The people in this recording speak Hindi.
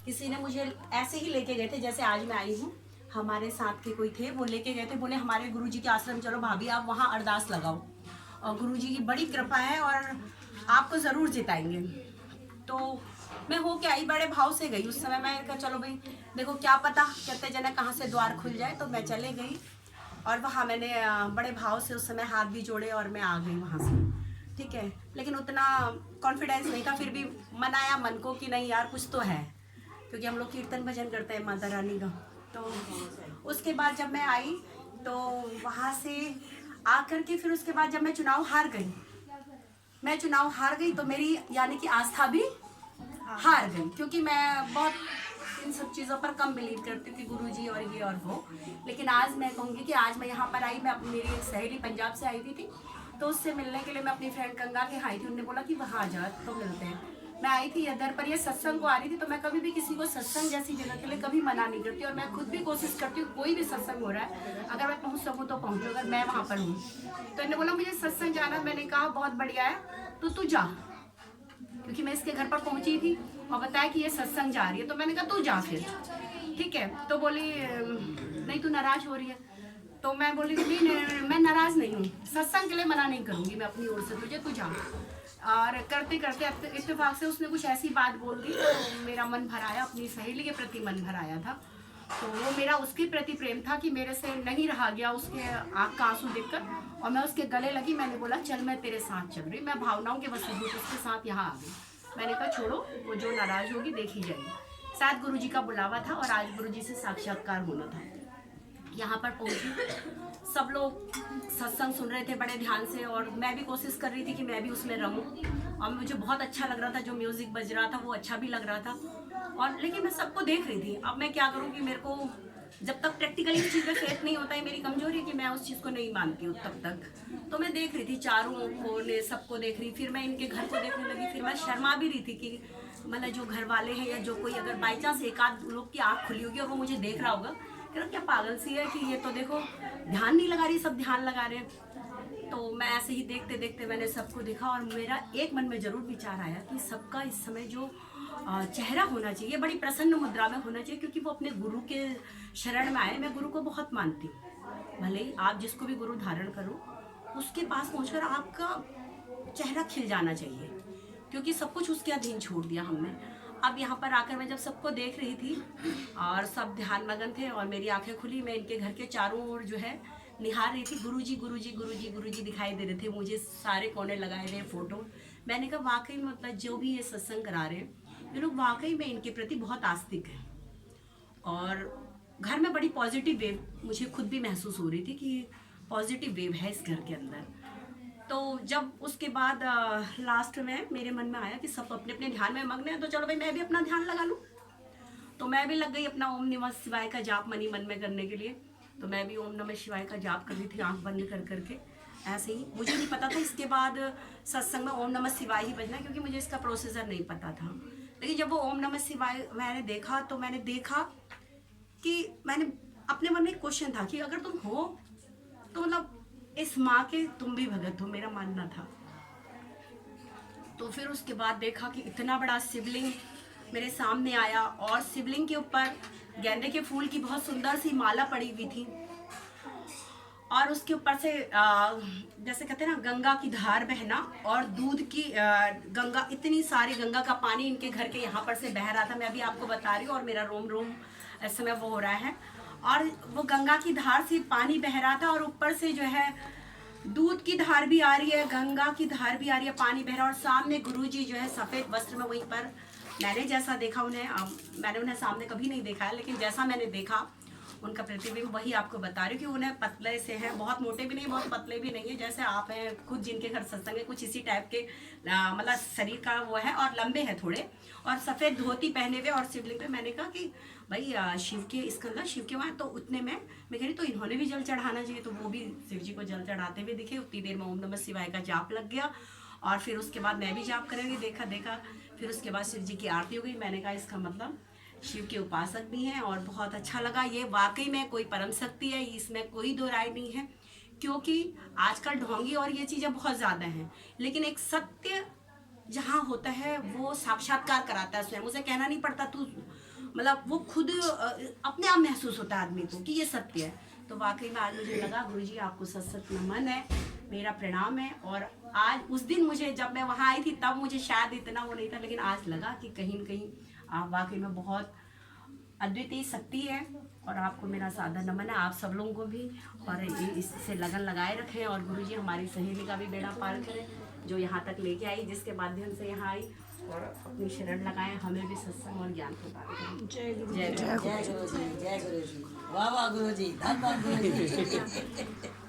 किसी ने मुझे ऐसे ही लेके गए थे जैसे आज मैं आई हूँ, हमारे साथ के कोई थे, वो लेके गए थे, बोले हमारे गुरुजी के आश्रम चलो भाभी, आप वहाँ अरदास लगाओ और गुरुजी की बड़ी कृपा है और आपको ज़रूर जिताएंगे। तो मैं हो के आई, बड़े भाव से गई। उस समय मैं कहा चलो भाई देखो क्या पता कहते जना कहाँ से द्वार खुल जाए। तो मैं चले गई और वहाँ मैंने बड़े भाव से उस समय हाथ भी जोड़े और मैं आ गई वहाँ से, ठीक है। लेकिन उतना कॉन्फिडेंस नहीं था, फिर भी मन आया मन को कि नहीं यार कुछ तो है, क्योंकि हम लोग कीर्तन भजन करते हैं माता रानी का। तो उसके बाद जब मैं आई तो वहाँ से आकर के फिर उसके बाद जब मैं चुनाव हार गई, तो मेरी यानी कि आस्था भी हार गई, क्योंकि मैं बहुत इन सब चीज़ों पर कम बिलीव करती थी, गुरुजी और ये और वो। लेकिन आज मैं कहूँगी कि आज मैं यहाँ पर आई, मैं अपनी मेरी एक सहेली पंजाब से आई हुई थी, तो उससे मिलने के लिए मैं अपनी फ्रेंड गंगा के आई थी। उन्होंने बोला कि वहाँ आ जा तो मिलते हैं। मैं आई थी इधर पर ये सत्संग को आ रही थी, तो मैं कभी भी किसी को सत्संग जैसी जगह के लिए कभी मना नहीं करती, और मैं खुद भी कोशिश करती हूँ कोई भी सत्संग हो रहा है अगर मैं पहुँच सकूँ तो पहुँचूँ, अगर मैं वहाँ पर हूँ। तो इन्होंने बोला मुझे सत्संग जाना, मैंने कहा बहुत बढ़िया है तो तू जा, क्योंकि मैं इसके घर पर पहुंची थी और बताया कि ये सत्संग जा रही है। तो मैंने कहा तू जा फिर, ठीक है। तो बोली नहीं तू नाराज हो रही है। तो मैं बोली कि नहीं मैं नाराज नहीं हूँ, सत्संग के लिए मना नहीं करूँगी मैं अपनी ओर से, तुझे तू जा। और करते करते इत्तेफाक से उसने कुछ ऐसी बात बोल दी तो मेरा मन भर आया, अपनी सहेली के प्रति मन भर आया था। तो वो मेरा उसके प्रति प्रेम था कि मेरे से नहीं रहा गया उसके आँख का आंसू देखकर, और मैं उसके गले लगी। मैंने बोला चल मैं तेरे साथ चल रही, मैं भावनाओं के वसीभूत उसके साथ यहाँ आ गई। मैंने कहा छोड़ो, वो जो नाराज होगी देखी जाएगी। शायद गुरुजी का बुलावा था और आज गुरुजी से साक्षात्कार होना था। यहाँ पर पहुँची, सब लोग सत्संग सुन रहे थे बड़े ध्यान से, और मैं भी कोशिश कर रही थी कि मैं भी उसमें रहूं, और मुझे बहुत अच्छा लग रहा था, जो म्यूज़िक बज रहा था वो अच्छा भी लग रहा था। और लेकिन मैं सबको देख रही थी। अब मैं क्या करूं कि मेरे को जब तक प्रैक्टिकली इस चीज़ में फेथ नहीं होता है, मेरी कमजोरी है कि मैं उस चीज़ को नहीं मानती हूँ तब तक। तो मैं देख रही थी चारों कोने, सबको देख रही, फिर मैं इनके घर को देखने लगी। फिर मैं शर्मा भी रही थी कि मतलब जो घर वाले हैं या जो कोई अगर बाई चांस एक आध लोग की आँख खुली होगी और वो मुझे देख रहा होगा कि क्या पागल सी है कि ये तो देखो ध्यान नहीं लगा रही, सब ध्यान लगा रहे हैं। तो मैं ऐसे ही देखते देखते मैंने सबको देखा, और मेरा एक मन में जरूर विचार आया कि सबका इस समय जो चेहरा होना चाहिए बड़ी प्रसन्न मुद्रा में होना चाहिए, क्योंकि वो अपने गुरु के शरण में आए। मैं गुरु को बहुत मानती हूँ, भले ही आप जिसको भी गुरु धारण करो उसके पास पहुंचकर आपका चेहरा खिल जाना चाहिए, क्योंकि सब कुछ उसके अधीन छोड़ दिया हमने। अब यहाँ पर आकर मैं जब सबको देख रही थी और सब ध्यान मगन थे और मेरी आंखें खुली, मैं इनके घर के चारों ओर जो है निहार रही थी। गुरुजी गुरुजी गुरुजी गुरुजी दिखाई दे रहे थे मुझे, सारे कोने लगाए रहे फोटो। मैंने कहा वाकई में मतलब जो भी ये सत्संग करा रहे हैं ये लोग वाकई में इनके प्रति बहुत आस्तिक हैं, और घर में बड़ी पॉजिटिव वेव मुझे खुद भी महसूस हो रही थी कि पॉजिटिव वेव है इस घर के अंदर। तो जब उसके बाद लास्ट में मेरे मन में आया कि सब अपने अपने ध्यान में मग्न हैं, तो चलो भाई मैं भी अपना ध्यान लगा लूँ। तो मैं भी लग गई अपना ओम नमः शिवाय का जाप मनी मन में करने के लिए। तो मैं भी ओम नमः शिवाय का जाप कर रही थी आंख बंद कर करके ऐसे ही। मुझे नहीं पता था इसके बाद सत्संग में ओम नमः शिवाय ही बजना, क्योंकि मुझे इसका प्रोसीजर नहीं पता था। लेकिन जब वो ओम नमः शिवाय मैंने देखा तो मैंने देखा कि मैंने अपने मन में एक क्वेश्चन था कि अगर तुम हो तो मतलब इस माँ के तुम भी भगत हो, मेरा मानना था। तो फिर उसके बाद देखा कि इतना बड़ा शिवलिंग मेरे सामने आया, और शिवलिंग के ऊपर गेंदे के फूल की बहुत सुंदर सी माला पड़ी हुई थी, और उसके ऊपर से जैसे कहते हैं ना गंगा की धार बहना, और दूध की गंगा, इतनी सारी गंगा का पानी इनके घर के यहाँ पर से बह रहा था। मैं अभी आपको बता रही हूँ और मेरा रोम रोम इस समय वो हो रहा है। और वो गंगा की धार से पानी बह रहा था, और ऊपर से जो है दूध की धार भी आ रही है, गंगा की धार भी आ रही है, पानी बह रहा है। और सामने गुरुजी जो है सफ़ेद वस्त्र में, वहीं पर मैंने जैसा देखा उन्हें, मैंने उन्हें सामने कभी नहीं देखा है, लेकिन जैसा मैंने देखा उनका प्रतिबिंब वही आपको बता रही हूँ कि उन्हें पतले से हैं, बहुत मोटे भी नहीं बहुत पतले भी नहीं है, जैसे आप हैं खुद जिनके घर सत्संग है कुछ इसी टाइप के मतलब शरीर का वो है, और लंबे हैं थोड़े, और सफ़ेद धोती पहने हुए। और शिवलिंग पे मैंने कहा कि भाई शिव के इसके अंदर शिव के वहाँ, तो उतने में मैं कह रही तो इन्होंने भी जल चढ़ाना चाहिए। तो वो भी शिव जी को जल चढ़ाते हुए दिखे। उतनी देर में ओम नमः शिवाय का जाप लग गया, और फिर उसके बाद मैं भी जाप करेंगी, देखा। फिर उसके बाद शिव जी की आरती हो गई। मैंने कहा इसका मतलब शिव के उपासक भी हैं, और बहुत अच्छा लगा। ये वाकई में कोई परम शक्ति है, इसमें कोई दो राय नहीं है, क्योंकि आजकल ढोंगी और ये चीज़ें बहुत ज़्यादा हैं, लेकिन एक सत्य जहाँ होता है वो साक्षात्कार कराता है स्वयं। उसे कहना नहीं पड़ता तू मतलब वो खुद अपने आप महसूस होता है आदमी को कि ये सत्य है। तो वाकई में आज मुझे लगा गुरुजी आपको सत सत नमन है, मेरा प्रणाम है। और आज उस दिन मुझे जब मैं वहाँ आई थी तब मुझे शायद इतना वो नहीं था, लेकिन आज लगा कि कहीं न कहीं आप वाकई में बहुत अद्वितीय शक्ति है। और आपको मेरा सादा नमन है, आप सब लोगों को भी। और इससे लगन लगाए रखें और गुरुजी हमारी सहेली का भी बेड़ा पार करें जो यहाँ तक लेके आई, जिसके माध्यम से यहाँ आई, और अपनी शरण लगाएं, हमें भी सत्संग और ज्ञान प्रदान करें। जय गुरु, जय गुरु जी, जय गुरु जी, वाह वाह गुरु जी, धन्यवाद गुरु जी।